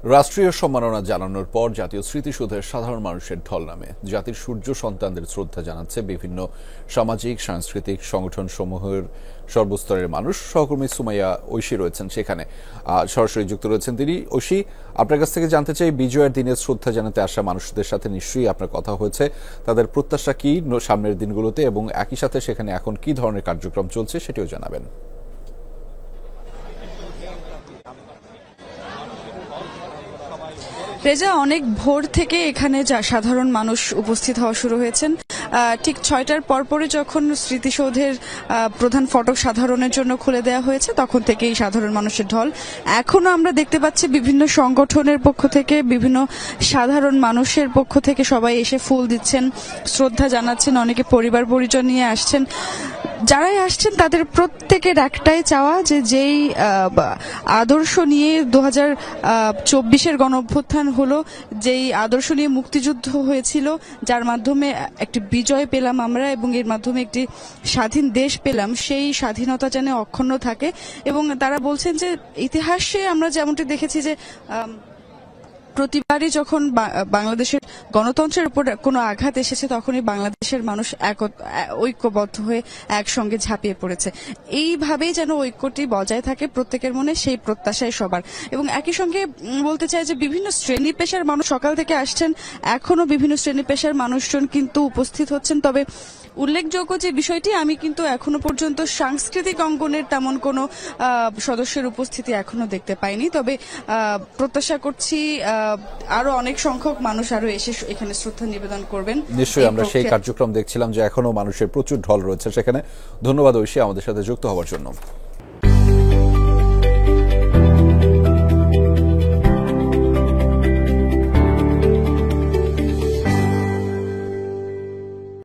রাষ্ট্রীয় সম্মাননা জানানোর পর জাতীয় স্মৃতিসৌধের সাধারণ মানুষের ঢল নামে জাতির সূর্য সন্তানদের শ্রদ্ধা জানাচ্ছে বিভিন্ন সামাজিক সাংস্কৃতিক সংগঠন সমূহের সর্বস্তরের মানুষ। সহকর্মী সুমাইয়া ঐশী রয়েছেন সেখানে, সরাসরি যুক্ত রয়েছেন তিনি। ঐশী, আপনার কাছ থেকে জানতে চাই, বিজয়ের দিনে শ্রদ্ধা জানাতে আসা মানুষদের সাথে নিশ্চয়ই আপনার কথা হয়েছে। তাদের প্রত্যাশা কি সামনের দিনগুলোতে, এবং একই সাথে সেখানে এখন কি ধরনের কার্যক্রম চলছে সেটিও জানাবেন। রেজা, অনেক ভোর থেকে এখানে সাধারণ মানুষ উপস্থিত হওয়া শুরু হয়েছেন। ঠিক 6টার পরপরই যখন স্মৃতিসৌধের প্রধান ফটক সাধারণের জন্য খুলে দেওয়া হয়েছে, তখন থেকেই সাধারণ মানুষের ঢল। এখনো আমরা দেখতে পাচ্ছি বিভিন্ন সংগঠনের পক্ষ থেকে, বিভিন্ন সাধারণ মানুষের পক্ষ থেকে সবাই এসে ফুল দিচ্ছেন, শ্রদ্ধা জানাচ্ছেন, অনেকে পরিবার পরিজন নিয়ে আসছেন। যারাই আসছেন তাদের প্রত্যেকের একটাই চাওয়া যে যেই আদর্শ নিয়ে 2024-এর গণঅভ্যুত্থান হলো, যেই আদর্শ নিয়ে মুক্তিযুদ্ধ হয়েছিল, যার মাধ্যমে একটি বিজয় পেলাম আমরা এবং এর মাধ্যমে একটি স্বাধীন দেশ পেলাম, সেই স্বাধীনতা যেন অক্ষুণ্ণ থাকে। এবং তারা বলছেন যে ইতিহাসে আমরা যেমনটি দেখেছি যে প্রতিবারই যখন বাংলাদেশের গণতন্ত্রের উপর কোনো আঘাত এসেছে, তখনই বাংলাদেশের মানুষ ঐক্যবদ্ধ হয়ে একসঙ্গে ঝাঁপিয়ে পড়েছে। এইভাবেই যেন ঐক্যটি বজায় থাকে প্রত্যেকের মনে, সেই প্রত্যাশাই সবার। এবং একই সঙ্গে বলতে চাই যে বিভিন্ন শ্রেণী পেশার মানুষ সকাল থেকে আসছেন, এখনো বিভিন্ন শ্রেণী পেশার মানুষজন কিন্তু উপস্থিত হচ্ছেন। তবে উল্লেখযোগ্য যে বিষয়টি, আমি কিন্তু এখনো পর্যন্ত সাংস্কৃতিক অঙ্গনের তেমন কোনো সদস্যের উপস্থিতি এখনো দেখতে পাইনি। তবে প্রত্যাশা করছি আরো অনেক সংখ্যক মানুষ আরো এসে এখানে শ্রদ্ধা নিবেদন করবেন। নিশ্চয়ই আমরা সেই কার্যক্রম দেখছিলাম যে এখনো মানুষের প্রচুর ঢল রয়েছে সেখানে। ধন্যবাদ ঐশী আমাদের সাথে যুক্ত হওয়ার জন্য।